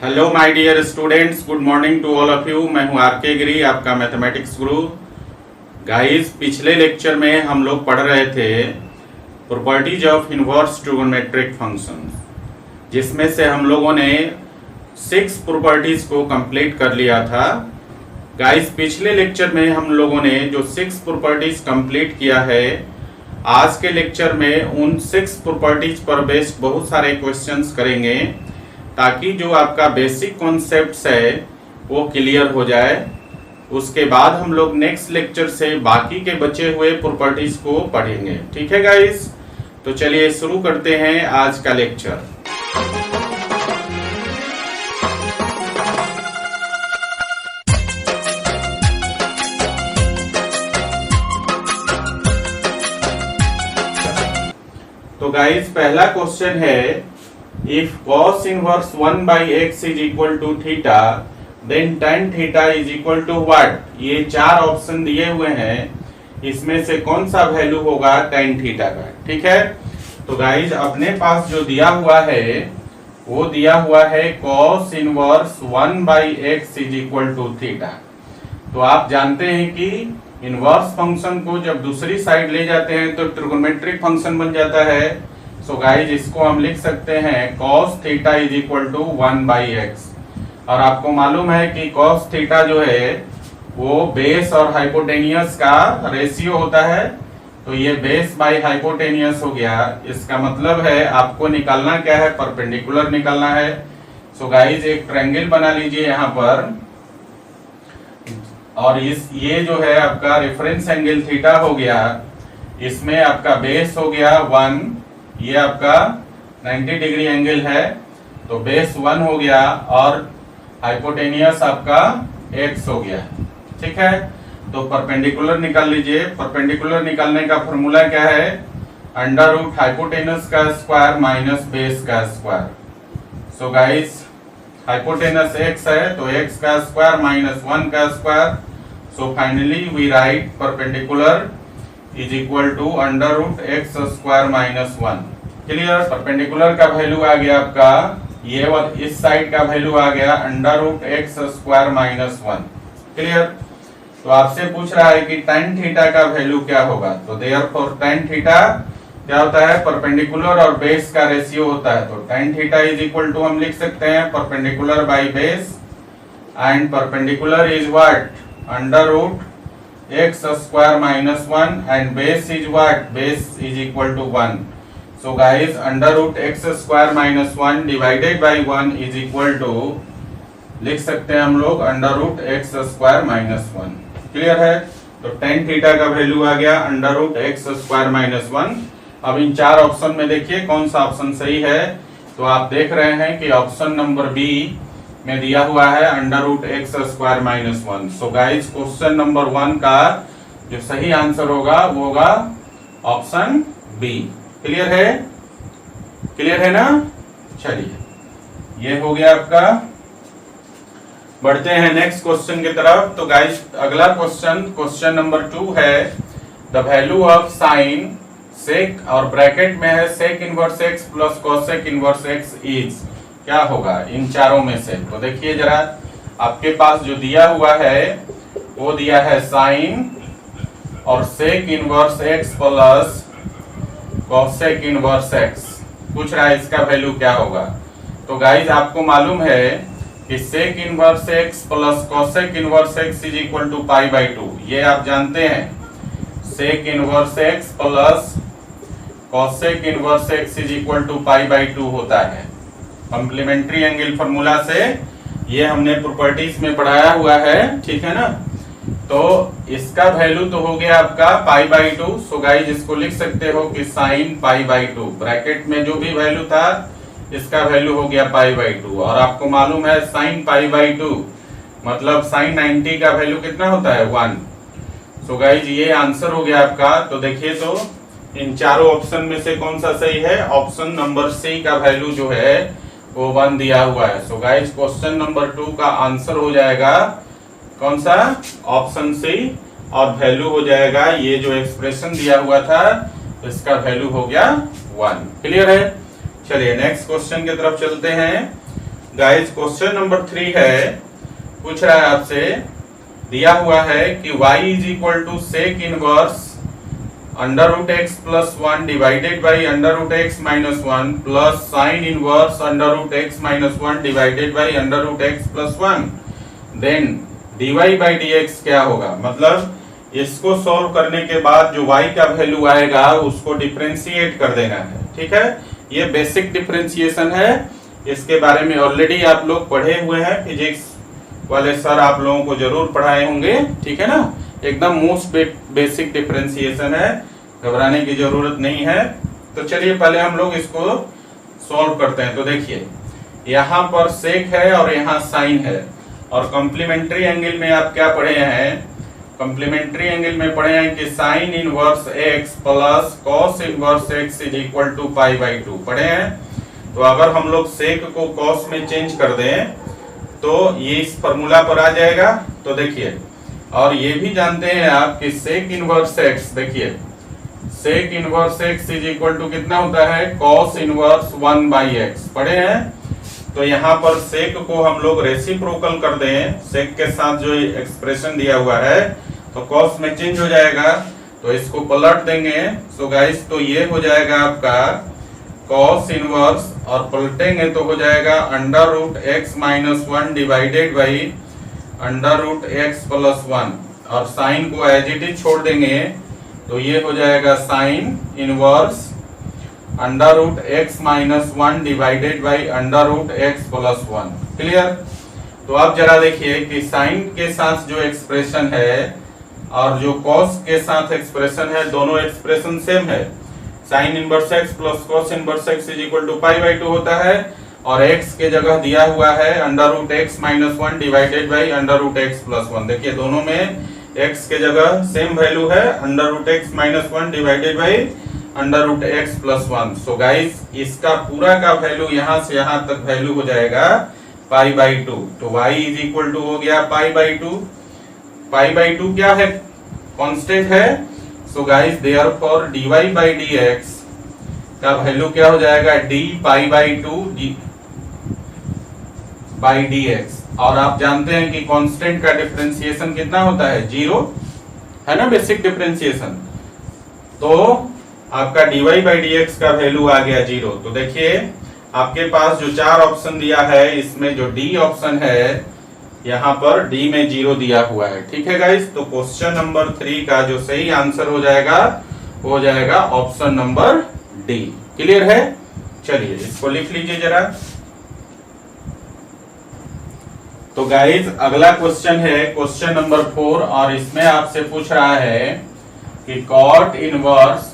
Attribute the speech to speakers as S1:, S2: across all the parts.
S1: Hello my dear students, good morning to all of you. मैं हूं R K. गिरी, आपका mathematics गुरु। Guys, पिछले lecture में हम लोग पढ़ रहे थे properties of inverse trigonometric functions, जिसमें से हम लोगों ने 6 प्रॉपर्टीज को कंप्लीट कर लिया था। गाइस, पिछले लेक्चर में हम लोगों ने जो 6 प्रॉपर्टीज कंप्लीट किया है, आज के लेक्चर में उन 6 प्रॉपर्टीज पर बेस्ड बहुत सारे क्वेश्चंस करेंगे, ताकि जो आपका बेसिक कॉन्सेप्ट्स है वो क्लियर हो जाए। उसके बाद हम लोग नेक्स्ट लेक्चर से बाकी के बचे हुए प्रॉपर्टीज को पढ़ेंगे। ठीक है गाइस, तो चलिए शुरू करते हैं आज का लेक्चर। तो गाइस, पहला क्वेश्चन है, if cos inverse 1 by x is equal to theta, then tan theta is equal to what? ये 4 ऑप्शन दिए हुए हैं, इसमें से कौन सा वैल्यू होगा tan थीटा का। ठीक है, तो गाइज अपने पास जो दिया हुआ है वो दिया हुआ है cos inverse 1 by x is equal to theta। तो आप जानते हैं कि इनवर्स फंक्शन को जब दूसरी साइड ले जाते हैं तो ट्रिगोनोमेट्रिक फंक्शन बन जाता है। सो गाइज इसको हम लिख सकते हैं cos theta is equal to 1 by x. और आपको मालूम है कि cos थीटा जो है वो बेस और हाइपोटेनियस का रेशियो होता है, तो ये बेस बाई हाइपोटेनियस हो गया। इसका मतलब है आपको निकालना क्या है, परपेंडिकुलर निकालना है। सो गाइज एक ट्रायंगल बना लीजिए यहाँ पर, और ये जो है आपका रेफरेंस एंगल थीटा हो गया, इसमें आपका बेस हो गया 1, ये आपका 90 डिग्री एंगल है, तो बेस 1 हो गया और हाइपोटेनियस आपका x हो गया। ठीक है, तो परपेंडिकुलर निकाल लीजिए। परपेंडिकुलर निकालने का फॉर्मूला क्या है, अंडर रूट हाइपोटेनस का स्क्वायर माइनस बेस का square. So guys hypotenuse x है, तो x का स्क्वायर माइनस 1 का square. So finally we write perpendicular is equal to under root x square minus 1। Clear, perpendicular का value आ गया आपका, ये इस साइड का वैल्यू आ गया under root x square minus 1। Clear, तो आपसे पूछ रहा है कि tan थीटा का वैल्यू क्या होगा, तो देयरफॉर tan थीटा क्या होता है, परपेंडिकुलर और बेस का रेशियो होता है। तो tan theta is equal to हम लिख सकते हैं perpendicular by base, and perpendicular is what, under root x square minus 1 and base is what, base is equal to 1. So guys under root x square minus 1 divided by 1 is equal to, लिख सकते हैं हम लोग under root x square minus 1। Clear है, तो tan theta का value आ गया under root x square minus 1। अब इन 4 ऑप्शन में देखिए कौन सा ऑप्शन सही है, तो आप देख रहे हैं कि ऑप्शन नंबर बी में दिया हुआ है under root x square minus 1। So guys question number 1 का जो सही आंसर होगा वो होगा ऑप्शन बी। क्लियर है, क्लियर है ना। चलिए ये हो गया आपका, बढ़ते हैं नेक्स्ट क्वेश्चन की तरफ। तो गाइज अगला क्वेश्चन नंबर 2 है, the value of sine sec, और ब्रैकेट में है sec inverse x plus cosec inverse x is, क्या होगा इन चारों में से। तो देखिए जरा, आपके पास जो दिया हुआ है वो दिया है साइन और sec inverse x plus cosec inverse x, पूछ रहा है इसका वैल्यू क्या होगा। तो गाइज आपको मालूम है कि sec inverse x plus cosec inverse x is equal to pi by 2, ये आप जानते हैं। Sec inverse x plus cosec inverse x is equal to pi by 2 होता है। कॉम्प्लीमेंट्री एंगल फॉर्मूला से ये हमने प्रॉपर्टीज में पढ़ाया हुआ है, ठीक है ना। तो इसका वैल्यू तो हो गया आपका पाई बाई 2। सो गाइज इसको लिख सकते हो कि साइन पाई बाई 2, ब्रैकेट में जो भी वैल्यू था इसका वैल्यू हो गया पाई बाई 2। और आपको मालूम है साइन पाई बाई 2 मतलब साइन 90 का वैल्यू कितना होता है, 1। सो गाइज ये आंसर हो गया आपका। तो देखिए, तो इन चारों ऑप्शन में से कौन सा सही है, ऑप्शन नंबर सी का वैल्यू जो है वो 1 दिया हुआ है। सो गाइज क्वेश्चन नंबर 2 का आंसर हो जाएगा कौन सा, ऑप्शन सी, और वैल्यू हो जाएगा ये जो एक्सप्रेशन दिया हुआ था इसका वैल्यू हो गया 1। क्लियर है। चलिए नेक्स्ट क्वेश्चन की तरफ चलते हैं। गाइस क्वेश्चन नंबर 3 है, पूछ रहा है आपसे, दिया हुआ है कि y is equal to sec inverse under root x plus 1 divided by under root x minus 1 plus sine inverse under root x minus 1 divided by under root x plus 1, then dy by dx क्या होगा। मतलब इसको solve करने के बाद जो y का value आएगा उसको डिफरेंशिएट कर देना है। ठीक है, ये बेसिक डिफरेंशिएशन है, इसके बारे में ऑलरेडी आप लोग पढ़े हुए हैं, फिजिक्स वाले सर आप लोगों को जरूर पढ़ाए होंगे। ठीक है ना, एकदम मोस्ट बेसिक डिफरेंशिएशन है, घबराने की जरूरत नहीं है। तो चलिए पहले हम लोग इसको सॉल्व करते हैं। तो देखिए यहाँ पर सेक है और यहाँ साइन है, और कॉम्प्लीमेंट्री एंगल में आप क्या पढ़े हैं, कॉम्प्लीमेंट्री एंगल में पढ़े हैं कि sine inverse x plus cos inverse x is equal to pi by 2 पढ़े हैं। तो अगर हम लोग सेक को कॉस में चेंज कर दें तो ये इस फॉर्मूला पर आ जाएगा। तो देखिए, और ये भी जानते हैं आप कि सेक इनवर्स एक्स, देखिए sec inverse x is equal to कितना होता है, कॉस इनवर्स 1 बाई एक्स पढ़े हैं। तो यहाँ पर सेक को हम लोग रेसिप्रोकल कर दें, सेक के साथ जो एक्सप्रेशन दिया हुआ है तो कॉस में चेंज हो जाएगा, तो इसको पलट देंगे। सो गाइस तो ये हो जाएगा आपका कॉस इनवर्स, और पलटेंगे तो हो जाएगा under root x minus 1 divided by under root x plus 1, और साइन को एज इट इज छोड़ देंगे तो ये हो जाएगा sine inverse under root x minus 1 divided by under root x plus 1। Clear. तो अब जरा देखिए कि साइन के साथ जो एक्सप्रेशन है और जो कॉस के साथ एक्सप्रेशन है, दोनों एक्सप्रेशन सेम है। Sine inverse x plus cos inverse x is equal to pi by 2 होता है, और एक्स के जगह दिया हुआ है under root x minus 1 divided by under root x plus 1। देखिए दोनों में एक्स के जगह सेम वैल्यू है, under root x minus 1 divided by under root x plus 1। So guys इसका पूरा का वैल्यू यहाँ से यहाँ तक वैल्यू हो जाएगा पाई बाई 2। तो y इज इक्वल टू हो गया पाई बाई 2। पाई बाई 2 क्या है, कांस्टेंट है। So guys therefore dy by dx का वैल्यू क्या हो जाएगा, d pi by 2 by dx। और आप जानते हैं कि कांस्टेंट का डिफरेंशिएशन कितना होता है, 0 है ना, बेसिक डिफरेंशिएशन। तो आपका dy बाई dx का वैल्यू आ गया 0। तो देखिए आपके पास जो 4 ऑप्शन दिया है इसमें जो डी ऑप्शन है यहाँ पर डी में 0 दिया हुआ है। ठीक है गाइस, तो क्वेश्चन नंबर 3 का जो सही आंसर हो जाएगा वो हो जाएगा ऑप्शन नंबर डी। क्लियर है, चलिए इसको लिख लीजिए जरा। तो गाइस अगला क्वेश्चन है क्वेश्चन नंबर 4, और इसमें आपसे पूछ रहा है कि cot inverse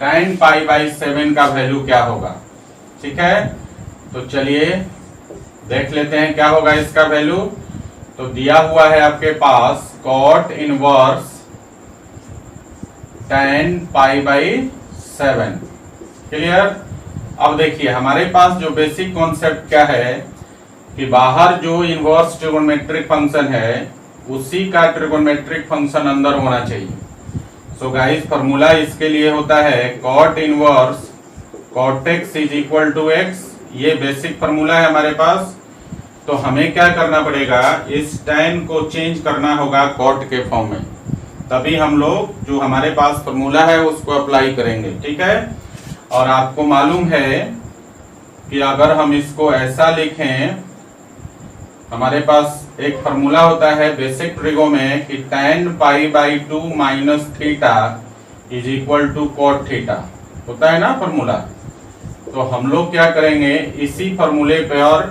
S1: tan pi by 7 का वैल्यू क्या होगा। ठीक है, तो चलिए देख लेते हैं क्या होगा इसका वैल्यू। तो दिया हुआ है आपके पास cot inverse tan pi by 7। Clear. अब देखिए हमारे पास जो बेसिक कॉन्सेप्ट क्या है कि बाहर जो इनवर्स ट्रिगोनोमेट्रिक फंक्शन है उसी का ट्रिगोनोमेट्रिक फंक्शन अंदर होना चाहिए। सो गाइस फॉर्मूला इसके लिए होता है cot inverse cot x is equal to x, ये बेसिक फॉर्मूला है हमारे पास। तो हमें क्या करना पड़ेगा, इस tan को चेंज करना होगा कॉट के फॉर्म में, तभी हम लोग जो हमारे पास फॉर्मूला है उसको अप्लाई करेंगे। ठीक है, और आपको मालूम है कि अगर हम इसको ऐसा लिखें, हमारे पास एक फॉर्मूला होता है बेसिक ट्रिगो में कि tan pi by 2 minus theta is equal to cot theta, होता है ना फॉर्मूला। तो हम लोग क्या करेंगे, इसी फॉर्मूले पे और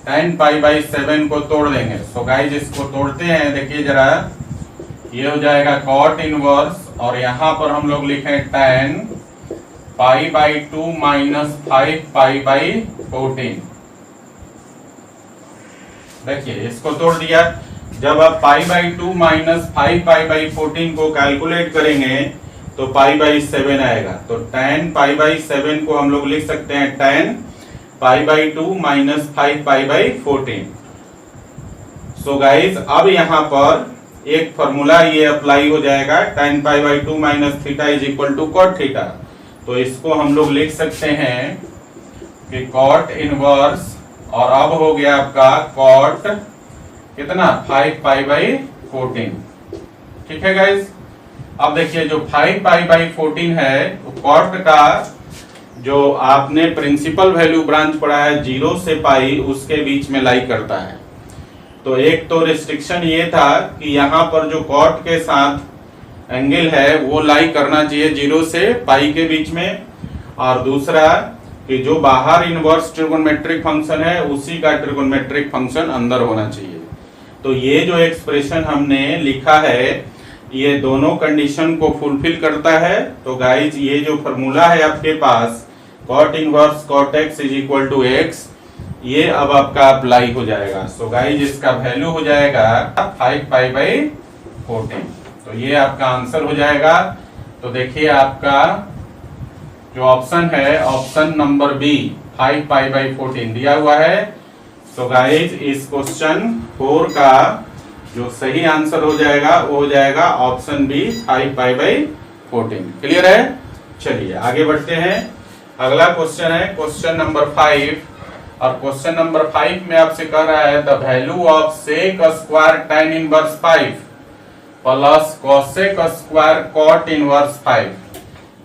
S1: tan पाई बाई 7 को तोड़ देंगे। सो गाइस इसको तोड़ते हैं, देखिए जरा, ये हो जाएगा कॉट इनवर्स, और यहाँ पर हम लोग लिखें tan pi by 2 minus 5 pi by 14। देखिए इसको तोड़ दिया। जब आप पाई बाई 2 माइनस 5 पाई बाई 14 को कैलकुलेट करेंगे तो पाई बाई 7 आएगा। तो tan पाई बाई 7 को हम लोग लिख सकते हैं tan pi by 2 minus 5 pi by 14। So guys अब यहाँ पर एक फॉर्मूला ये अप्लाई हो जाएगा, tan pi by 2 minus theta is equal to cot theta. तो इसको हम लोग लिख सकते हैं कि कॉट इनवर्स और अब हो गया आपका कॉट कितना 5 पाई बाई 14। ठीक है गाइस। अब देखिए जो 5 पाई बाई 14 है कॉट का जो आपने प्रिंसिपल वैल्यू ब्रांच पढ़ा है 0 से पाई उसके बीच में लाई करता है। तो एक तो रिस्ट्रिक्शन ये था कि यहाँ पर जो कॉट के साथ एंगल है वो लाई करना चाहिए 0 से पाई के बीच में, और दूसरा कि जो बाहर इनवर्स ट्रिगोनोमेट्रिक फंक्शन है उसी का ट्रिगोनोमेट्रिक फंक्शन अंदर होना चाहिए। तो ये जो एक्सप्रेशन हमने लिखा है ये दोनों कंडीशन को फुलफिल करता है। तो गाइज ये जो फॉर्मूला है आपके पास cot inverse cot x is equal to x, ये अब आपका अप्लाई हो जाएगा। सो गाइज इसका वैल्यू हो जाएगा 5 पाई बाई 14। तो ये आपका आंसर हो जाएगा। तो देखिए आपका जो ऑप्शन है option number B 5 pi by 14 दिया हुआ है। सो गाइज इस क्वेश्चन 4 का जो सही आंसर हो जाएगा वो हो जाएगा option B 5 pi by 14। Clear है। चलिए आगे बढ़ते हैं। अगला क्वेश्चन है क्वेश्चन नंबर 5, और क्वेश्चन नंबर 5 में आपसे कह रहा है the value of sec square tan inverse 5 plus cosec square cot inverse 5,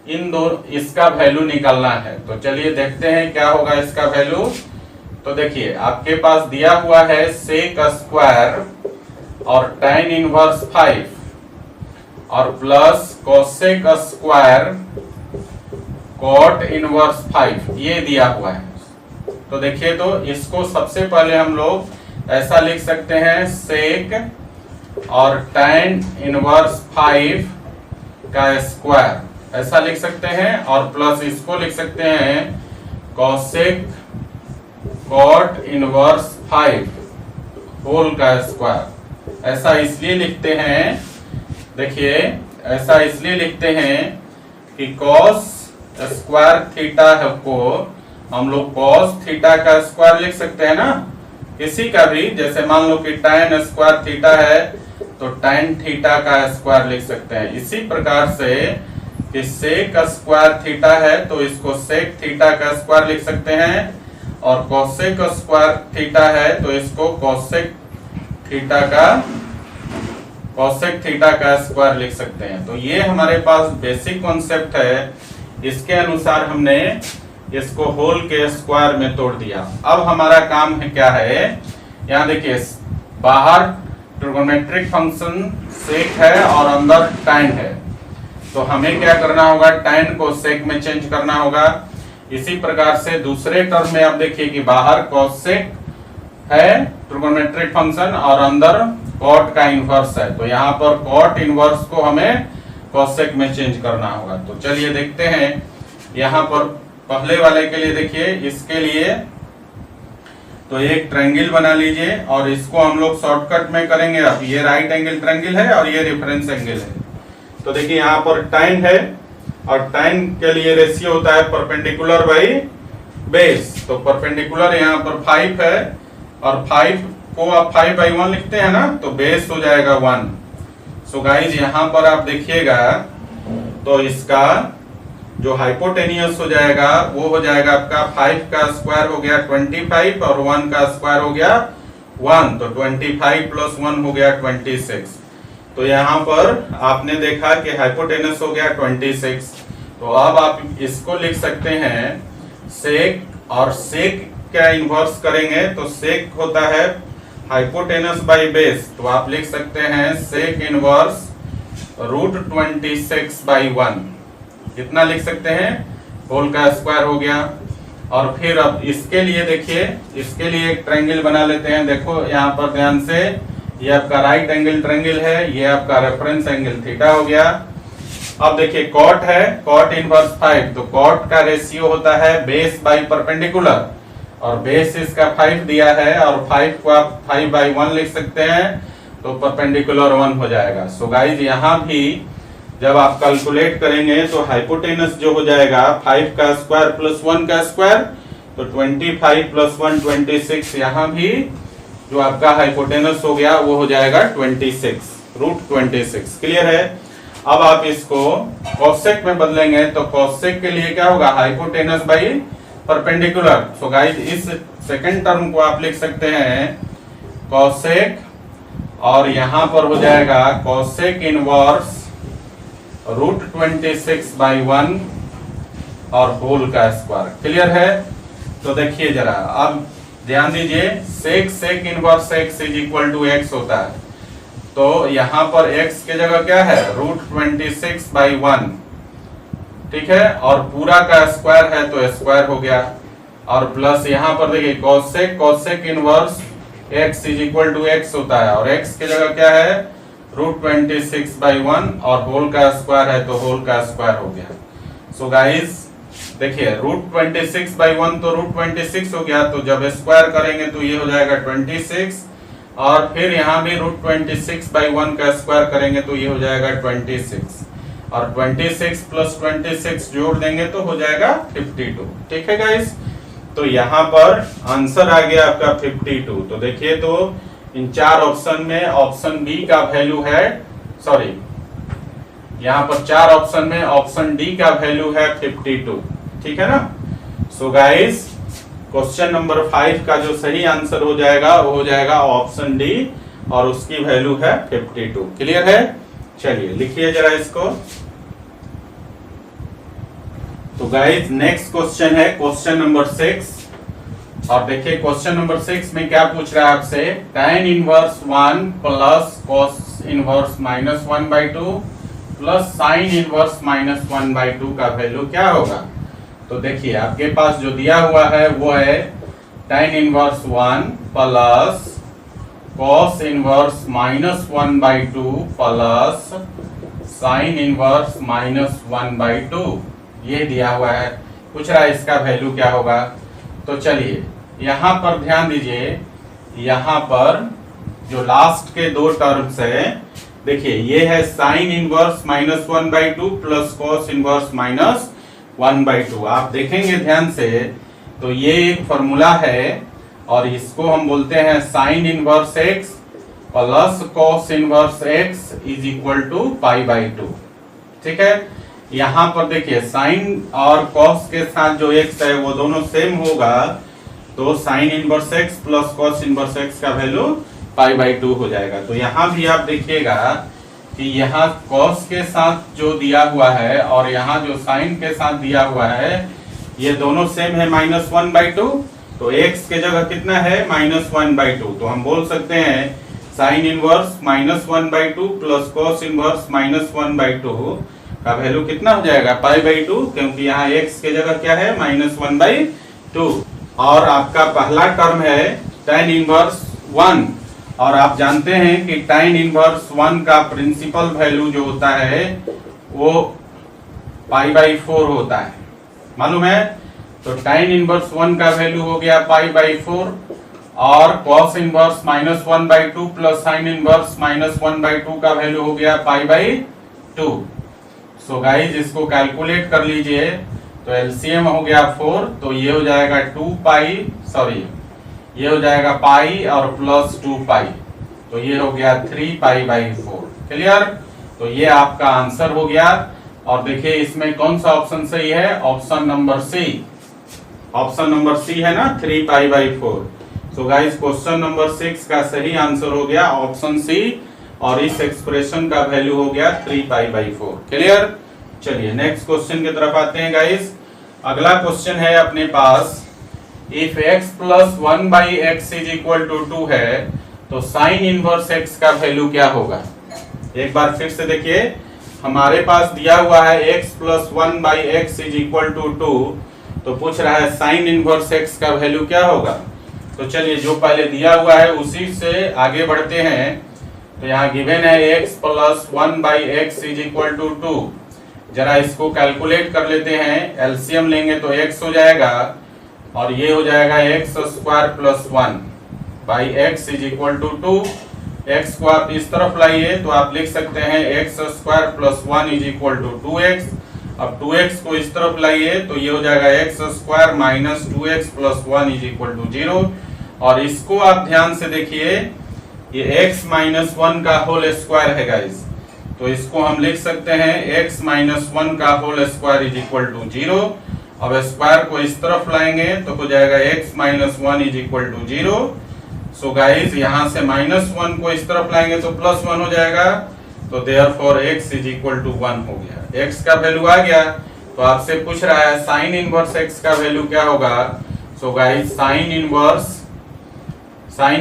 S1: इन दो इसका वैल्यू निकालना है। तो चलिए देखते हैं क्या होगा इसका वैल्यू। तो देखिए आपके पास दिया हुआ है सेक स्क्वायर और tan इनवर्स 5 और plus cosec square cot inverse 5 ये दिया हुआ है। तो देखिए तो इसको सबसे पहले हम लोग ऐसा लिख सकते हैं सेक और tan इनवर्स 5 का स्क्वायर ऐसा लिख सकते हैं, और प्लस इसको लिख सकते हैं कोसेक cot इनवर्स 5 होल का स्क्वायर। ऐसा इसलिए लिखते हैं, देखिए ऐसा इसलिए लिखते हैं कि cos स्क्वायर थीटा को हम लोग cos थीटा का स्क्वायर लिख सकते हैं ना, किसी का भी, जैसे मान लो कि tan स्क्वायर थीटा है तो tan थीटा का स्क्वायर लिख सकते हैं। इसी प्रकार से कि सेक स्क्वायर थीटा है तो इसको सेक थीटा का स्क्वायर लिख सकते हैं, और कोसेक स्क्वायर थीटा है तो इसको कोसेक थीटा का स्क्वायर लिख सकते हैं। तो ये हमारे पास बेसिक कॉन्सेप्ट है, इसके अनुसार हमने इसको होल के स्क्वायर में तोड़ दिया। अब हमारा काम है क्या है, यहाँ देखिए बाहर ट्रिगोनोमेट्रिक फंक्शन सेक है और अंदर tan है, तो हमें क्या करना होगा tan को सेक में चेंज करना होगा। इसी प्रकार से दूसरे टर्म में आप देखिए कि बाहर कोसेक है ट्रिगोनोमेट्रिक फंक्शन और अंदर cot का इनवर्स है, तो यहाँ पर cot इनवर्स को हमें कोसेक में चेंज करना होगा। तो चलिए देखते हैं यहाँ पर पहले वाले के लिए देखिए, इसके लिए तो एक ट्रायंगल बना लीजिए और इसको हम लोग शॉर्टकट में करेंगे। अब ये राइट एंगल ट्रायंगल है और ये रेफरेंस एंगल है। तो देखिए यहाँ पर tan है और tan के लिए रेशियो होता है परपेंडिकुलर बाई बेस। तो परपेंडिकुलर यहाँ पर 5 है और 5 को आप 5 बाई 1 लिखते हैं ना, तो बेस हो जाएगा 1। सो गाइज यहाँ पर आप देखिएगा तो इसका जो हाइपोटेनियस हो जाएगा वो हो जाएगा आपका 5 का स्क्वायर हो गया 25 और 1 का स्क्वायर हो गया 1, तो 25 प्लस 1 हो गया 26। तो यहाँ पर आपने देखा कि हाइपोटेनस हो गया 26। तो अब आप इसको लिख सकते हैं सेक, और सेक का इन्वर्स करेंगे तो सेक होता है हाइपोटेनस बाई बेस, तो आप लिख सकते हैं सेक इनवर्स √26 बाई 1, कितना लिख सकते हैं होल का स्क्वायर हो गया। और फिर अब इसके लिए देखिए, इसके लिए एक ट्रायंगल बना लेते हैं। देखो यहाँ पर ध्यान से, ये आपका राइट एंगल ट्रायंगल है, ये आपका रेफरेंस एंगल थीटा हो गया। अब देखिए cot है, cot इनवर्स 5, तो cot का रेशियो होता है बेस बाई परपेंडिकुलर, और बेस इसका 5 दिया है और 5 को आप 5 बाई 1 लिख सकते हैं, तो परपेंडिकुलर 1 हो जाएगा। सो गाइज यहाँ भी जब आप कैलकुलेट करेंगे तो हाइपोटेनस जो हो जाएगा 5 का स्क्वायर प्लस 1 का स्क्वायर, तो 25 प्लस 1 26, यहाँ भी जो आपका हाइपोटेनस हो गया वो हो जाएगा 26 √26। क्लियर है। अब आप इसको कोसेक में बदलेंगे तो कोसेक के लिए क्या होगा hypotenuse by perpendicular. So guys इस सेकंड टर्म को आप लिख सकते हैं कोसेक, और यहां पर हो जाएगा कोसेक इनवर्स √26/1 और होल का स्क्वायर। क्लियर है? तो देखिए जरा, अब ध्यान दीजिए, sec inverse x is equal to x होता है, तो यहां पर x की जगह क्या है, √26/1, ठीक है, और पूरा का स्क्वायर है तो स्क्वायर हो गया, और प्लस यहां पर देखिए cosec inverse x is equal to x होता है, और x की जगह क्या है, √26/1, और होल का स्क्वायर है तो होल का स्क्वायर हो गया। सो गाइस देखिए, √26/1 तो √26 हो गया, तो जब स्क्वायर करेंगे तो ये हो जाएगा 26, और फिर यहाँ भी √26/1 का स्क्वायर करेंगे तो ये हो जाएगा 26, और 26 प्लस 26 जोड़ देंगे तो हो जाएगा 52। ठीक है गाइस, तो यहाँ पर आंसर आ गया आपका 52। तो देखिए, तो इन चार ऑप्शन में ऑप्शन बी का वैल्यू है, सॉरी, यहाँ पर चार ऑप्शन में ऑप्शन डी का वैल्यू है 52। ठीक है ना? सो गाइस क्वेश्चन नंबर 5 का जो सही आंसर हो जाएगा वो हो जाएगा ऑप्शन डी, और उसकी वैल्यू है 52। क्लियर है? चलिए लिखिए जरा इसको। तो गाइस नेक्स्ट क्वेश्चन है क्वेश्चन नंबर 6, और देखिए क्वेश्चन नंबर 6 में क्या पूछ रहा है आपसे, tan inverse 1 plus cos inverse -1/2 plus sin inverse -1/2 का वैल्यू क्या होगा। तो देखिए आपके पास जो दिया हुआ है वो है tan inverse 1 plus cos inverse -1/2 plus sin inverse -1/2, ये दिया हुआ है, पूछ रहा है इसका वैल्यू क्या होगा। तो चलिए यहाँ पर ध्यान दीजिए, यहाँ पर जो लास्ट के दो टर्म्स है, देखिए ये है sin inverse -1/2 plus cos inverse -1/2। आप देखेंगे ध्यान से तो ये एक फॉर्मूला है, और इसको हम बोलते हैं sin inverse x plus cos inverse x is equal to π/2। ठीक है, यहाँ पर देखिए साइन और कॉस के साथ जो x है वो दोनों सेम होगा, तो sine inverse x plus cos inverse x का वैल्यू π/2 हो जाएगा। तो यहाँ भी आप देखिएगा कि यहाँ कॉस के साथ जो दिया हुआ है और यहाँ जो साइन के साथ दिया हुआ है ये दोनों सेम है -1/2, तो x के जगह कितना है -1/2, तो हम बोल सकते हैं sine inverse -1/2 plus cos inverse -1/2 का वैल्यू कितना हो जाएगा π/2, क्योंकि यहाँ x के जगह क्या है -1/2। और आपका पहला टर्म है tan इनवर्स 1, और आप जानते हैं कि tan इनवर्स 1 का प्रिंसिपल वैल्यू जो होता है वो π/4 होता है, मालूम है। तो tan इनवर्स 1 का वैल्यू हो गया π/4, और cos inverse -1/2 plus sin inverse -1/2 का वैल्यू हो गया π/2। सो गाइज इसको कैलकुलेट कर लीजिए, तो एलसीएम हो गया 4, तो ये हो जाएगा 2π, सॉरी ये हो जाएगा पाई और प्लस 2π, तो ये हो गया 3π/4। क्लियर? तो ये आपका आंसर हो गया। और देखिए इसमें कौन सा ऑप्शन सही है, option number C, option number C है ना 3π/4। सो गाइज क्वेश्चन नंबर 6 का सही आंसर हो गया ऑप्शन सी, और इस एक्सप्रेशन का वैल्यू हो गया 3π/4। क्लियर? चलिए नेक्स्ट क्वेश्चन की तरफ आते हैं गाइस। अगला क्वेश्चन है अपने पास, if x plus 1/x is equal to 2 है तो साइन इनवर्स x का वैल्यू क्या होगा। एक बार फिर से देखिए, हमारे पास दिया हुआ है x plus 1/x is equal to 2, तो पूछ रहा है साइन इनवर्स x का वैल्यू क्या होगा। तो चलिए जो पहले दिया हुआ है उसी से आगे बढ़ते हैं। तो यहाँ गिवन है x plus 1/x is equal to 2, जरा इसको कैलकुलेट कर लेते हैं, एलसीएम लेंगे तो x हो जाएगा, और ये हो जाएगा x² plus 1/x is equal to 2। x को आप इस तरफ लाइए तो आप लिख सकते हैं x² plus 1 is equal to 2x। अब 2x को इस तरफ लाइए तो ये हो जाएगा x² minus 2x plus 1 is equal to 0। और इसको आप ध्यान से देखिए, ये x माइनस 1 का होल स्क्वायर है गाइस, तो इसको हम लिख सकते हैं x माइनस 1 का whole square is equal to 0। अब स्क्वायर को इस तरफ लाएंगे तो हो जाएगा x minus 1 is equal to 0। So guys यहां से -1 को इस तरफ लाएंगे तो +1 हो जाएगा, तो therefore x is equal to 1 हो गया। x का वैल्यू आ गया, तो आपसे पूछ रहा है साइन इनवर्स x का वैल्यू क्या होगा। So guys sign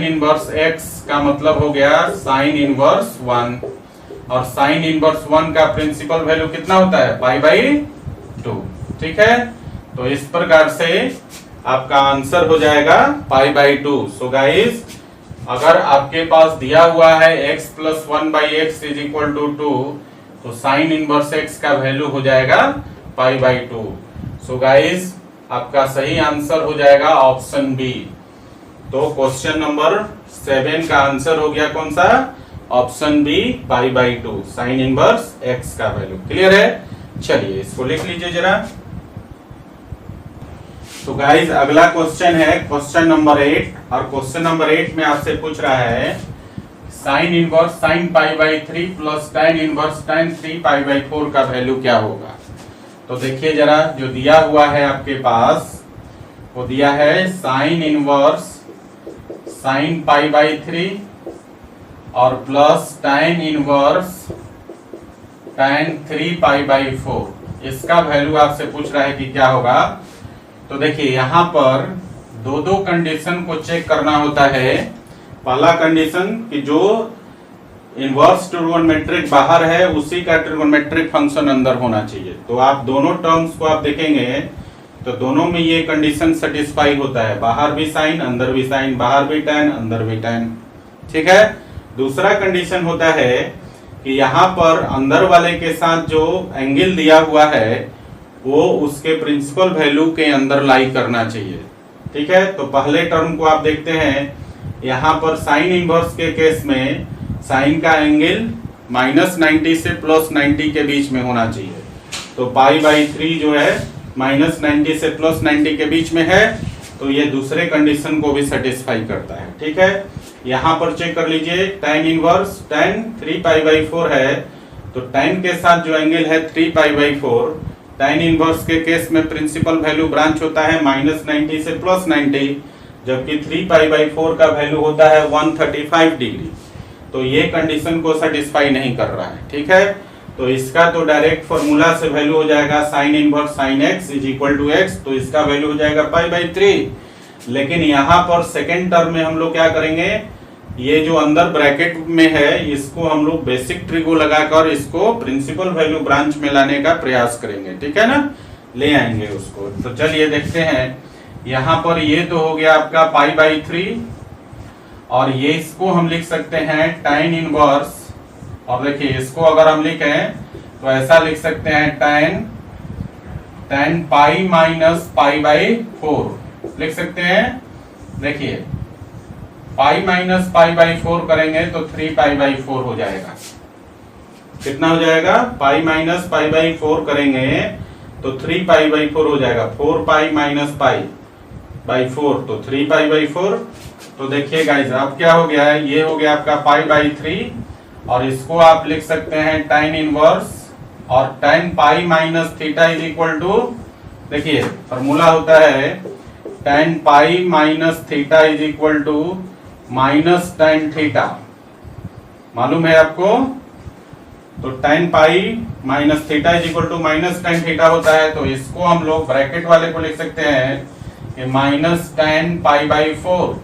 S1: inverse x का मतलब हो गया साइन इनवर्स 1, और साइन इनवर्स 1 का प्रिंसिपल वैल्यू कितना होता है π/2। ठीक है, तो इस प्रकार से आपका आंसर हो जाएगा π/2। सो गाइस अगर आपके पास दिया हुआ है x plus 1/x is equal to 2, तो साइन इनवर्स x का वैल्यू हो जाएगा π/2। सो गाइस आपका सही आंसर हो जाएगा ऑप्शन बी। तो क्वेश्चन नंबर 7 का आंसर हो गया कौन सा, option B π/2, sine inverse x का वैल्यू। क्लियर है, चलिए इसको लिख लीजिए जरा। तो गाइज अगला क्वेश्चन है क्वेश्चन नंबर 8, और क्वेश्चन नंबर 8 में आपसे पूछ रहा है sine inverse sine π/3 plus tan inverse tan 3π/4 का वैल्यू क्या होगा। तो देखिए जरा, जो दिया हुआ है आपके पास वो दिया है साइन इनवर्स साइन π/3 और प्लस tan इनवर्स tan 3π/4। इसका वैल्यू आपसे पूछ रहा है कि क्या होगा। तो देखिए यहाँ पर दो कंडीशन को चेक करना होता है। पहला कंडीशन कि जो इनवर्स ट्रिगोनोमेट्रिक बाहर है उसी का ट्रिगोनोमेट्रिक फंक्शन अंदर होना चाहिए। तो आप दोनों टर्म्स को आप देखेंगे तो दोनों में ये कंडीशन सेटिस्फाई होता है, बाहर भी साइन अंदर भी साइन, बाहर भी tan अंदर भी tan। ठीक है, दूसरा कंडीशन होता है कि यहाँ पर अंदर वाले के साथ जो एंगल दिया हुआ है वो उसके प्रिंसिपल वैल्यू के अंदर लाई करना चाहिए। ठीक है, तो पहले टर्म को आप देखते हैं, यहाँ पर साइन इनवर्स के केस में साइन का एंगल -90 से +90 के बीच में होना चाहिए। तो π/3 जो है -90 से +90 के बीच में है, तो ये दूसरे कंडीशन को भी सेटिस्फाई करता है। ठीक है, यहाँ पर चेक कर लीजिए, tan इनवर्स tan 3π/4 है, तो tan के साथ जो एंगल है 3π/4, tan इनवर्स के केस में प्रिंसिपल वैल्यू ब्रांच होता है -90 से +90, जबकि 3π/4 का वैल्यू होता है 135 डिग्री। तो ये कंडीशन को सेटिस्फाई नहीं कर रहा है। ठीक है, तो इसका तो डायरेक्ट फॉर्मूला से वैल्यू हो जाएगा sine inverse sine x is equal to x, तो इसका वैल्यू हो जाएगा π/3। लेकिन यहाँ पर सेकेंड टर्म में हम लोग क्या करेंगे, ये जो अंदर ब्रैकेट में है इसको हम लोग बेसिक ट्रिगो लगाकर इसको प्रिंसिपल वैल्यू ब्रांच में लाने का प्रयास करेंगे। ठीक है ना, ले आएंगे उसको। तो चलिए देखते हैं, यहाँ पर ये तो हो गया आपका π/3, और ये इसको हम लिख सकते हैं tan इनवर्स, और देखिए इसको अगर हम लिखें तो ऐसा लिख सकते हैं tan π-π/4 लिख सकते हैं। देखिए π-π/4 करेंगे तो 3π/4 हो जाएगा। कितना हो जाएगा, π-π/4 करेंगे तो 3π/4 हो जाएगा, 4π-π/4 तो 3π/4। तो देखिए गाइस अब क्या हो गया है, ये हो गया आपका π/3, और इसको आप लिख सकते हैं tan इनवर्स, और tan π-θ इज इक्वल टू, देखिए फॉर्मूला होता है tan π-θ is equal to -tan θ, मालूम है आपको। तो tan π-θ is equal to -tan θ होता है, तो इसको हम लोग ब्रैकेट वाले को लिख सकते हैं कि -tan π/4।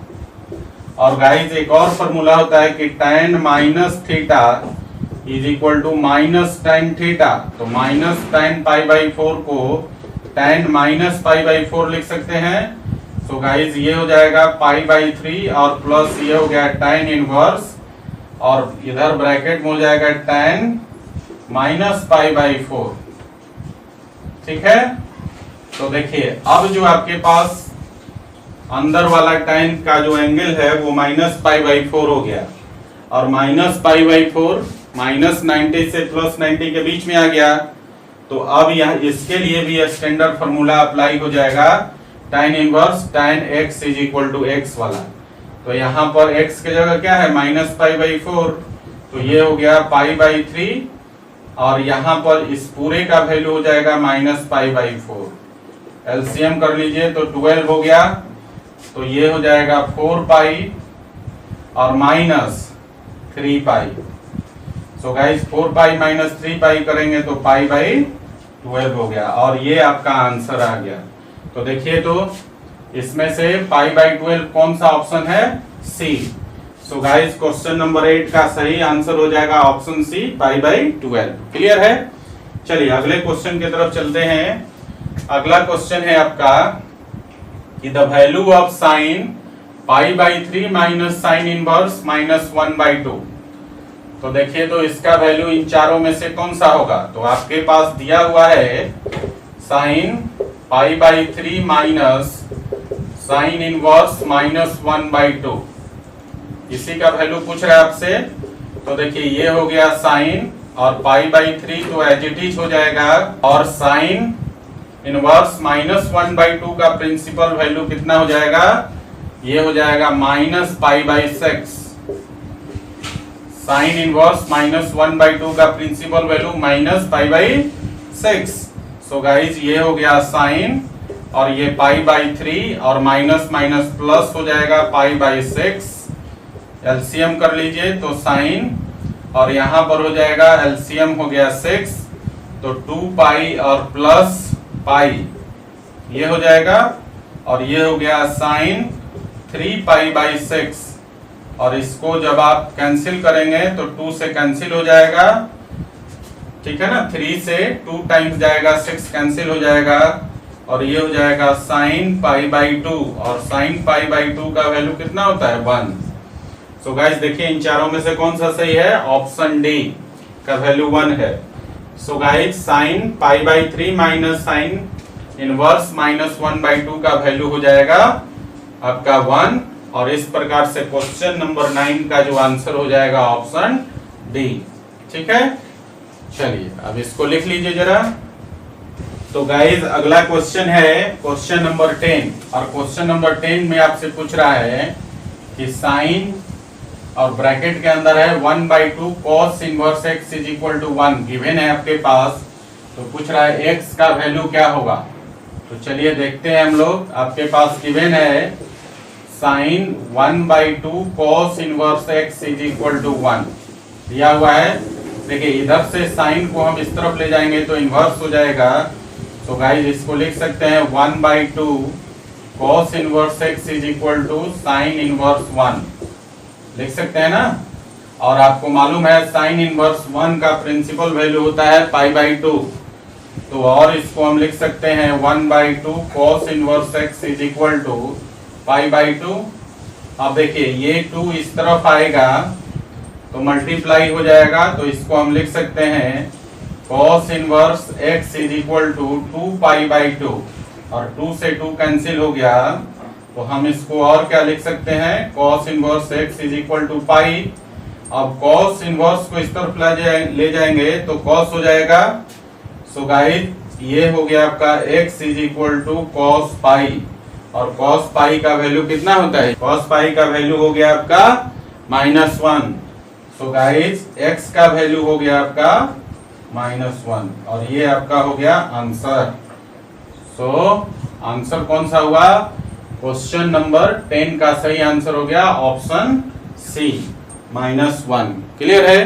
S1: और गाइस एक और फॉर्मूला होता है कि tan -θ is equal to -tan θ, तो -tan π/4 को tan -π/4 लिख सकते हैं। तो गाइस ये हो जाएगा π/3 और प्लस ये हो गया tan इनवर्स, और इधर ब्रैकेट में हो जाएगा tan -π/4। ठीक है, तो देखिए अब जो आपके पास अंदर वाला tan का जो एंगल है वो -π/4 हो गया, और -π/4 -90 से +90 के बीच में आ गया। तो अब यहाँ इसके लिए भी स्टैंडर्ड फॉर्मूला अप्लाई हो जाएगा, tan inverse tan x is equal to x वाला। तो यहाँ पर x की जगह क्या है, -π/4, तो ये हो गया π/3, और यहाँ पर इस पूरे का वैल्यू हो जाएगा -π/4। एलसीएम कर लीजिए तो 12 हो गया, तो ये हो जाएगा 4 पाई और माइनस 3 पाई। सो गाइस 4 पाई माइनस 3 पाई करेंगे तो पाई बाई 12 हो गया और ये आपका आंसर आ गया। तो देखिए तो इसमें से पाई बाई 12 कौन सा ऑप्शन है? C. So guys question number 8 का सही आंसर हो जाएगा option C, pi by 12। Clear है? चलिए अगले क्वेश्चन की तरफ चलते हैं। अगला क्वेश्चन है आपका कि the value of sine pi by 3 minus sign inverse minus 1/2। तो देखिए तो इसका वैल्यू इन चारों में से कौन सा होगा? तो आपके पास दिया हुआ है sine pi by 3 minus sign inverse minus 1/2, इसी का वैल्यू पूछ रहा है आपसे। तो देखिए ये हो गया साइन और पाई बाई 3 तो एज इट इज हो जाएगा, और साइन इनवर्स माइनस 1/2 का प्रिंसिपल वैल्यू कितना हो जाएगा? ये हो जाएगा minus pi by 6। Sine inverse minus 1/2 का principal value minus pi by 6। So guys ये हो गया साइन और ये पाई बाई 3 और माइनस माइनस प्लस हो जाएगा पाई बाई 6। एलसीएम कर लीजिए तो साइन और यहां पर हो जाएगा एलसीएम हो गया 6, तो 2 पाई और प्लस पाई ये हो जाएगा, और ये हो गया साइन 3 पाई बाई 6, और इसको जब आप कैंसिल करेंगे तो 2 से कैंसिल हो जाएगा, ठीक है ना। 3 से 2 टाइम्स जाएगा, 6 कैंसिल हो जाएगा, और ये हो जाएगा साइन पाई बाई 2, और साइन पाई बाई 2 का वैल्यू कितना होता है? 1। सो गाइस देखिए इन चारों में से कौन सा सही है? ऑप्शन डी का वैल्यू 1 है। So guys sine pi by 3 minus sign inverse minus 1/2 का वैल्यू हो जाएगा आपका 1, और इस प्रकार से क्वेश्चन नंबर 9 का जो आंसर हो जाएगा ऑप्शन डी। ठीक है, चलिए अब इसको लिख लीजिए जरा। तो गाइज अगला क्वेश्चन है क्वेश्चन नंबर 10, और क्वेश्चन नंबर 10 में आपसे पूछ रहा है कि साइन और ब्रैकेट के अंदर है 1/2 cos inverse x is equal to 1 given है आपके पास। तो पूछ रहा है x का वैल्यू क्या होगा। तो चलिए देखते हैं हम लोग। आपके पास गिवन है sine 1/2 cos inverse x is equal to 1 दिया हुआ है। देखिए इधर से साइन को हम इस तरफ ले जाएंगे तो इनवर्स हो जाएगा। तो गाइस इसको लिख सकते हैं 1/2 cos inverse x is equal to sine inverse 1 लिख सकते हैं ना। और आपको मालूम है साइन इनवर्स 1 का प्रिंसिपल वैल्यू होता है पाई बाई 2। तो और इसको हम लिख सकते हैं 1/2 cos inverse x is equal to pi by 2। अब देखिए ये 2 इस तरफ आएगा तो मल्टीप्लाई हो जाएगा, तो इसको हम लिख सकते हैं cos inverse x is equal to 2 pi by 2, और 2 से 2 कैंसिल हो गया, तो हम इसको और क्या लिख सकते हैं cos inverse x is equal to pi. अब cos इनवर्स को इस तरफ ले जाएंगे तो cos हो जाएगा। सो गाइस ये हो गया आपका x is equal to cos pi, और cos पाई का वैल्यू कितना होता है? cos पाई का वैल्यू हो गया आपका -1। सो गाइस x का वैल्यू हो गया आपका -1, और ये आपका हो गया आंसर। सो आंसर कौन सा हुआ? क्वेश्चन नंबर 10 का सही आंसर हो गया ऑप्शन सी -1। क्लियर है?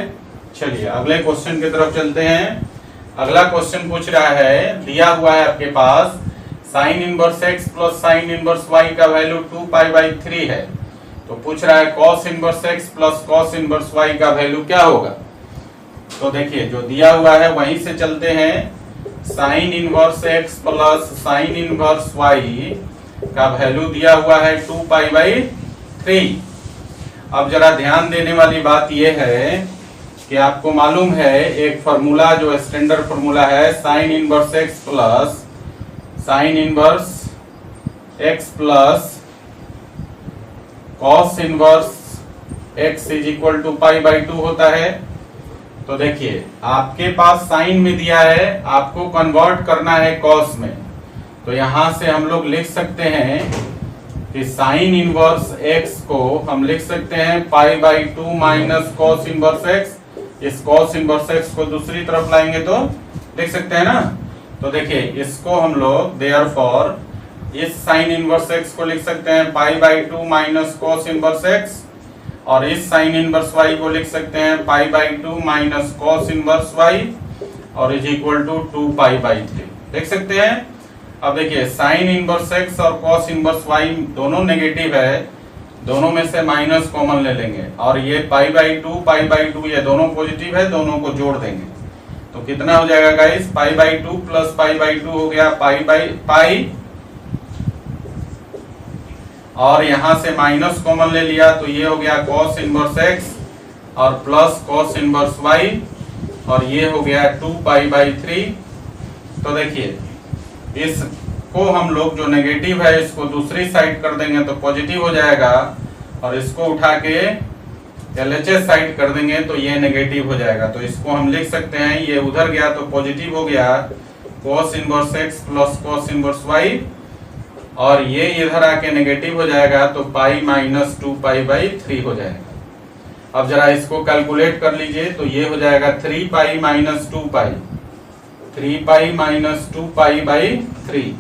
S1: चलिए अगले क्वेश्चन की तरफ चलते हैं। अगला क्वेश्चन पूछ रहा है, दिया हुआ है आपके पास sine inverse x plus sine inverse y का वैल्यू 2 पाई बाई 3 है। तो पूछ रहा है cos inverse x plus cos inverse y का वैल्यू क्या होगा। तो देखिए जो दिया हुआ है वहीं से चलते हैं। Sign inverse x plus sine inverse y का वैल्यू दिया हुआ है 2 पाई बाई 3। अब जरा ध्यान देने वाली बात यह है कि आपको मालूम है एक फॉर्मूला जो स्टैंडर्ड फॉर्मूला है sine inverse x plus sine inverse x plus cos inverse x is equal to pi by 2 होता है। तो देखिए आपके पास साइन में दिया है, आपको कन्वर्ट करना है cos में। तो यहां से हम लोग लिख सकते हैं कि साइन इनवर्स x को हम लिख सकते हैं pi by 2 minus cos inverse x। इस cos इनवर्स x को दूसरी तरफ लाएंगे तो लिख सकते हैं ना। तो देखिए इसको हम लोग देयरफॉर इस साइन इनवर्स एक्स को लिख सकते हैं pi by 2 minus cos inverse x, और इस साइन इनवर्स वाई को लिख सकते हैं pi by 2 minus cos inverse y, और is equal to 2 pi by 3 देख सकते हैं। अब देखिए साइन इनवर्स एक्स और कॉस इनवर्स वाई दोनों नेगेटिव है, दोनों में से माइनस कॉमन ले लेंगे, और ये पाई बाई 2 ये दोनों पॉजिटिव है, दोनों को जोड़ देंगे तो कितना हो जाएगा guys, pi by 2 plus pi by 2 हो गया पाई बाई पाई, और यहां से माइनस कॉमन ले लिया तो ये हो गया कॉस इनवर्स एक्स और प्लस कॉस इनवर्स वाई, और ये हो गया 2 पाई बाई 3। तो देखिए इसको हम लोग जो नेगेटिव है इसको दूसरी साइड कर देंगे तो पॉजिटिव हो जाएगा, और इसको उठा के LHS साइड कर देंगे तो ये नेगेटिव हो जाएगा। तो इसको हम लिख सकते हैं, ये उधर गया तो पॉजिटिव हो गया cos inverse x plus cos inverse y, और ये इधर आके नेगेटिव हो जाएगा तो पाई माइनस 2 पाई बाई 3 हो जाएगा। अब जरा इसको कैलकुलेट कर लीजिए तो ये हो जाएगा 3 pi minus 2 pi, 3 pi minus 2 pi by 3।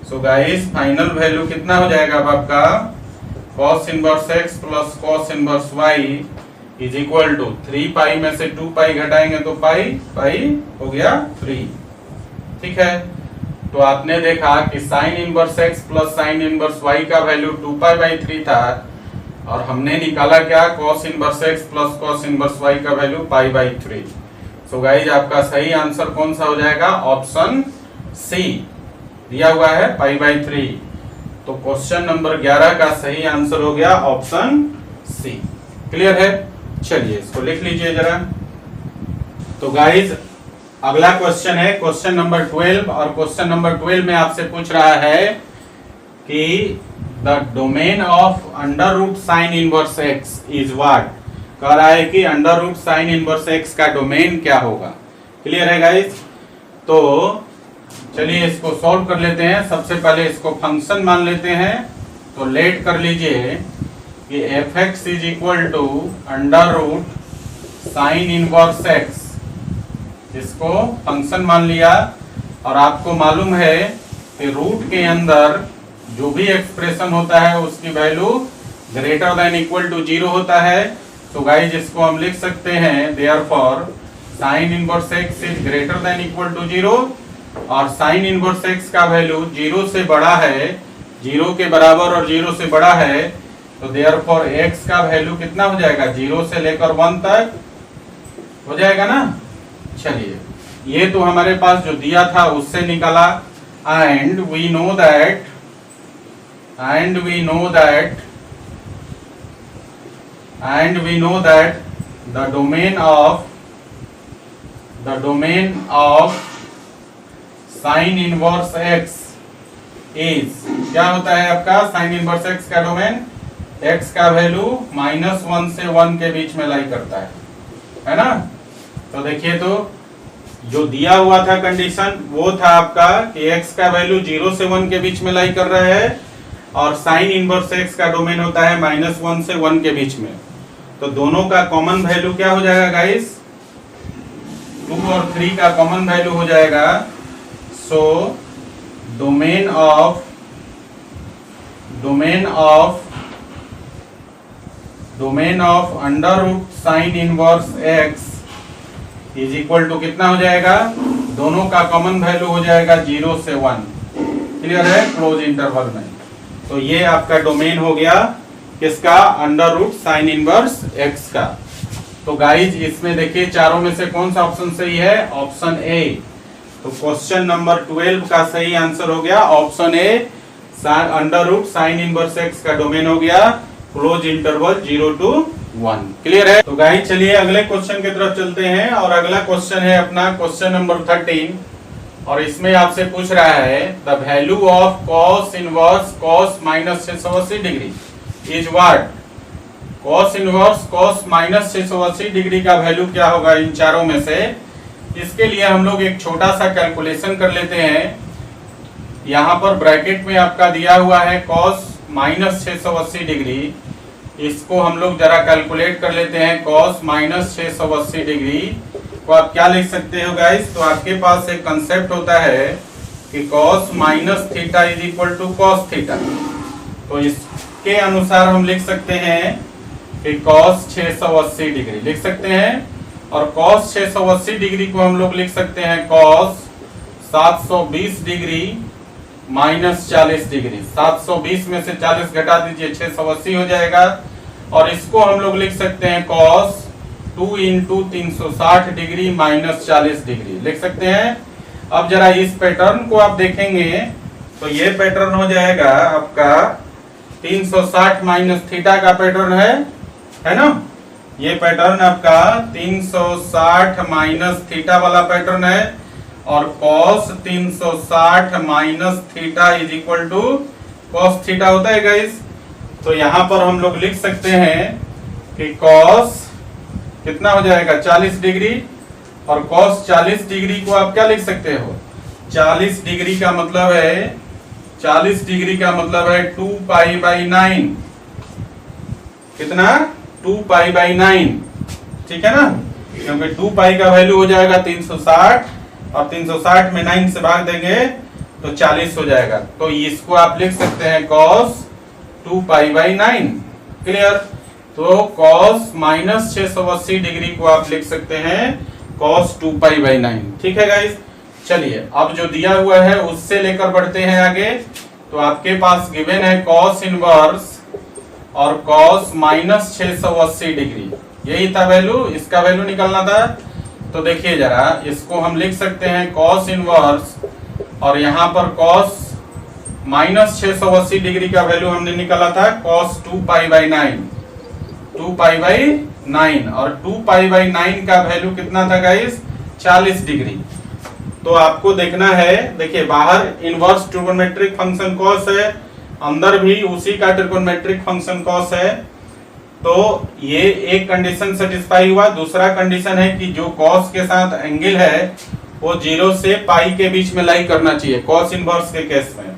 S1: So guys final value कितना हो जाएगा अब आपका, cos inverse x plus cos inverse y is equal to 3 pi में से 2 पाई घटाएंगे तो पाई पाई हो गया 3। ठीक है, तो आपने देखा कि sine inverse x plus sine inverse y का वैल्यू 2 पाई बाई 3 था, और हमने निकाला क्या, cos inverse x plus cos inverse y का value pi by 3। So guys आपका सही आंसर कौन सा हो जाएगा, ऑप्शन सी दिया हुआ है पाई बाई 3। तो क्वेश्चन नंबर 11 का सही आंसर हो गया ऑप्शन सी। क्लियर है, चलिए इसको लिख लीजिए जरा। तो गाइज अगला क्वेश्चन है क्वेश्चन नंबर 12, और क्वेश्चन नंबर 12 में आपसे पूछ रहा है कि the domain of under root sine inverse x is what. कह रहा है कि under root sine inverse x का डोमेन क्या होगा। क्लियर है गाइज, तो चलिए इसको सॉल्व कर लेते हैं। सबसे पहले इसको फंक्शन मान लेते हैं, तो लेट कर लीजिए कि f x is equal to under root sine inverse x, इसको फंक्शन मान लिया। और आपको मालूम है कि रूट के अंदर जो भी एक्सप्रेशन होता है उसकी value greater than equal to 0 होता है। तो गाइज इसको हम लिख सकते हैं therefore sine inverse x is greater than equal to 0, और साइन इनवर्स एक्स का वैल्यू 0 से बड़ा है, 0 के बराबर और 0 से बड़ा है, तो देयरफॉर एक्स का वैल्यू कितना हो जाएगा, 0 से लेकर 1 तक हो जाएगा ना। चलिए ये तो हमारे पास जो दिया था उससे निकाला, and we know that the domain of sine inverse x is, क्या होता है आपका साइन इनवर्स एक्स का डोमेन, एक्स का वैल्यू -1 से 1 के बीच में लाई करता है ना। तो देखिए तो जो दिया हुआ था कंडीशन वो था आपका कि एक्स का वैल्यू 0 से 1 के बीच में लाई कर रहा है, और साइन इनवर्स एक्स का डोमेन होता है -1 से 1 के बीच में। तो दोनों का कॉमन वैल्यू क्या हो जाएगा गाइस, 2 और 3 का कॉमन वैल्यू हो जाएगा। So domain of under root sine inverse x is equal to कितना हो जाएगा, दोनों का कॉमन वैल्यू हो जाएगा 0 से 1। क्लियर है, क्लोज इंटरवल में। तो ये आपका डोमेन हो गया किसका, under root sine inverse x का। तो गाइज इसमें देखिए चारों में से कौन सा ऑप्शन सही है, ऑप्शन ए। तो क्वेश्चन नंबर 12 का सही आंसर हो गया option A, under root sine inverse x का डोमेन हो गया क्लोज इंटरवल 0 to 1। क्लियर है। तो गाइस चलिए अगले क्वेश्चन की तरफ चलते हैं, और अगला क्वेश्चन है अपना क्वेश्चन नंबर 13, और इसमें आपसे पूछ रहा है the value of cos inverse cos -680 degree is what. cos inverse cos -680 degree का वैल्यू क्या होगा इन चारों में से। इसके लिए हम लोग एक छोटा सा कैलकुलेशन कर लेते हैं। यहाँ पर ब्रैकेट में आपका दिया हुआ है cos -680 डिग्री, इसको हम लोग जरा कैलकुलेट कर लेते हैं। cos -680 डिग्री को आप क्या लिख सकते हो गाइस? तो आपके पास एक कंसेप्ट होता है कि cos minus theta is equal to cos theta. तो इसके अनुसार हम लिख सकते हैं कि cos 680 डिग्री लिख सकते हैं, और cos 680 डिग्री को हम लोग लिख सकते हैं cos 720 डिग्री माइनस 40 डिग्री। 720 में से 40 घटा दीजिए, 680 हो जाएगा। और इसको हम लोग लिख सकते हैं cos 2 into 360 degree minus 40 degree लिख सकते हैं। अब जरा इस पैटर्न को आप देखेंगे तो ये पैटर्न हो जाएगा आपका 360 माइनस थीटा का पैटर्न है ना? ये पैटर्न आपका 360 माइनस थीटा वाला पैटर्न है, और cos 360 minus theta is equal to cos theta होता है गाइस। तो यहां पर हम लोग लिख सकते हैं कि cos कितना हो जाएगा 40 डिग्री, और cos 40 डिग्री को आप क्या लिख सकते हो? 40 डिग्री का मतलब है 2 पाई बाई 9। कितना? 2 पाई बाई 9, ठीक है ना? क्योंकि 2 पाई का वैल्यू हो जाएगा 360, और 360 में 9 से भाग देंगे तो 40 हो जाएगा। तो इसको आप लिख सकते हैं cos 2 पाई बाई 9। क्लियर? तो cos माइनस 680 डिग्री को आप लिख सकते हैं cos 2 पाई बाई 9। ठीक है गाइस, चलिए अब जो दिया हुआ है उससे लेकर बढ़ते हैं आगे। तो आपके पास गिवन है cos इनवर्स और cos माइनस 680 डिग्री, यही था वैल्यू, इसका वैल्यू निकालना था। तो देखिए जरा, इसको हम लिख सकते हैं cos इनवर्स, और यहाँ पर cos माइनस 680 डिग्री का वैल्यू हमने निकाला था cos 2 pi by 9, 2 pi by 9, और 2 पाई बाई 9 का वैल्यू कितना था गाइस? 40 डिग्री। तो आपको देखना है, देखिए बाहर इनवर्स ट्रिगोनोमेट्रिक फंक्शन cos है, अंदर भी उसी का ट्रिगोनोमेट्रिक फंक्शन cos है। तो ये एक कंडीशन सेटिस्फाई हुआ। दूसरा कंडीशन है कि जो cos के साथ एंगल है वो 0 से पाई के बीच में लाई करना चाहिए cos इनवर्स के केस में।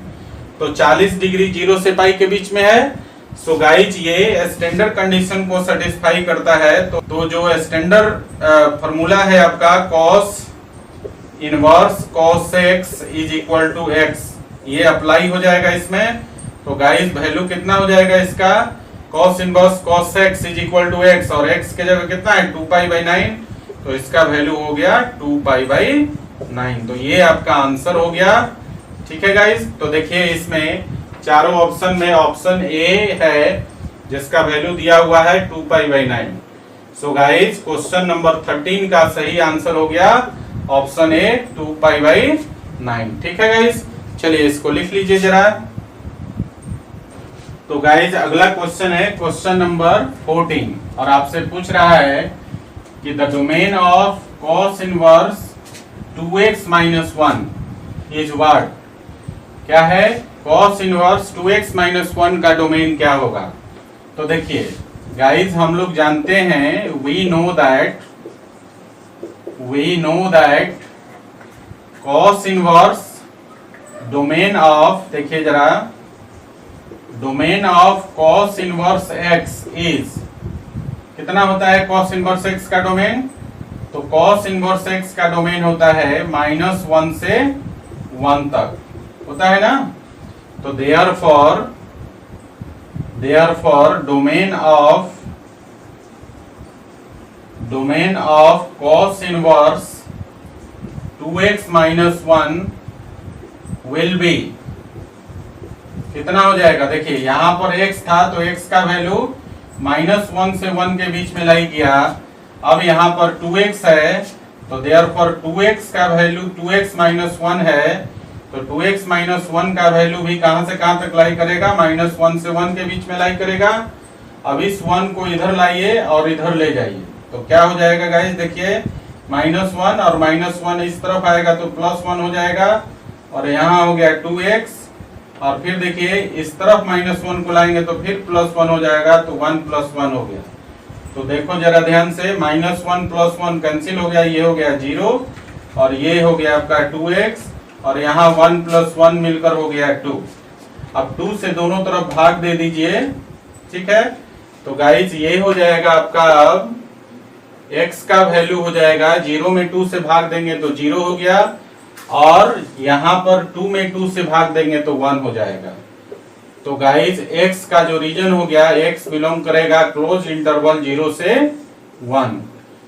S1: तो 40 डिग्री 0 से पाई के बीच में है। सो गाइज ये स्टैंडर्ड कंडीशन को सेटिस्फाई करता है। तो जो स्टैंडर्ड फॉर्मूला है आपका cos inverse cos x is equal to x, ये अप्लाई हो जाएगा इसमें। तो गाइज वैल्यू कितना हो जाएगा इसका? cos inverse cos x is equal to x, और x के जगह कितना है? 2 पाई बाई 9, तो इसका वैल्यू हो गया 2 पाई बाई 9। तो ये आपका आंसर हो गया। ठीक है गाइज, तो देखिए इसमें चारों ऑप्शन में ऑप्शन ए है जिसका वैल्यू दिया हुआ है 2 pi by 9। So guys question number 13 का सही आंसर हो गया ऑप्शन ए 2 पाई बाई 9। ठीक है गाइज, चलिए इसको लिख लीजिए जरा। तो गाइज अगला क्वेश्चन है क्वेश्चन नंबर 14, और आपसे पूछ रहा है कि the domain of cos inverse 2x minus 1 is what? क्या है? cos इनवर्स 2x माइनस 1 का डोमेन क्या होगा? तो देखिए गाइज हम लोग जानते हैं, we know that cos inverse domain of, देखिए जरा, domain of cos inverse x is कितना होता है? cos इनवर्स x का डोमेन, तो cos इनवर्स x का डोमेन होता है -1 से 1 तक, होता है ना? तो therefore domain of cos inverse 2x minus 1 will be कितना हो जाएगा? देखिए यहाँ पर x था तो x का वैल्यू -1 से 1 के बीच में लाई किया। अब यहाँ पर 2x है, तो therefore 2x का वैल्यू 2x माइनस 1 है, तो 2x माइनस 1 का वैल्यू भी कहां से कहां तक लाई करेगा? -1 से 1 के बीच में लाई करेगा। अब इस 1 को इधर लाइए और इधर ले जाइए, तो क्या हो जाएगा गाइस? देखिए -1 और -1 इस तरफ आएगा तो +1 हो जाएगा, और यहाँ हो गया 2x, और फिर देखिए इस तरफ -1 को लाएंगे तो फिर +1 हो जाएगा, तो 1 + 1 हो गया। तो देखो जरा ध्यान से, -1 + 1 कैंसिल हो गया, ये हो गया 0, और ये हो गया आपका 2x, और यहाँ 1 + 1 मिलकर हो गया 2। अब 2 से दोनों तरफ भाग दे दीजिए, ठीक है? तो गाइज ये हो जाएगा आपका अब x का वैल्यू हो जाएगा 0 में 2 से भाग देंगे तो 0 हो गया, और यहां पर 2 में 2 से भाग देंगे तो 1 हो जाएगा। तो गाइज x का जो रीजन हो गया, x बिलोंग करेगा क्लोज इंटरवल 0 से 1।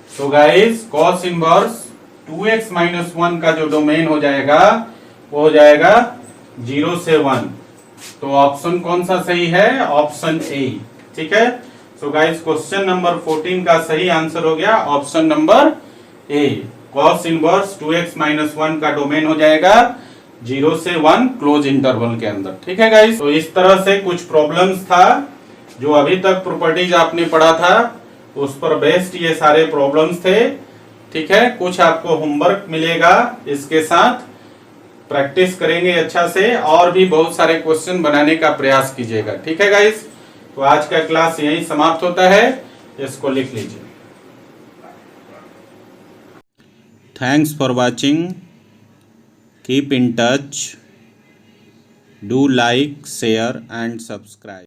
S1: तो guys cos inverse 2x minus 1 का जो डोमेन हो जाएगा वो हो जाएगा 0 से 1। तो ऑप्शन कौन सा सही है? Option A. ठीक है, सो गाइस क्वेश्चन नंबर 14 का सही आंसर हो गया option number A. cos inverse 2x minus 1 का डोमेन हो जाएगा 0 से 1 क्लोज इंटरवल के अंदर। ठीक है गाइस, तो इस तरह से कुछ प्रॉब्लम्स था जो अभी तक प्रॉपर्टीज आपने पढ़ा था उस पर बेस्ड ये सारे प्रॉब्लम्स थे। ठीक है, कुछ आपको होमवर्क मिलेगा, इसके साथ प्रैक्टिस करेंगे अच्छा से, और भी बहुत सारे क्वेश्चन बनाने का प्रयास कीजिएगा। ठीक है गाइस, तो आज का क्लास यहीं समाप्त होता है, इसको लिख लीजिए। Thanks for watching, keep in touch, do like, share and subscribe.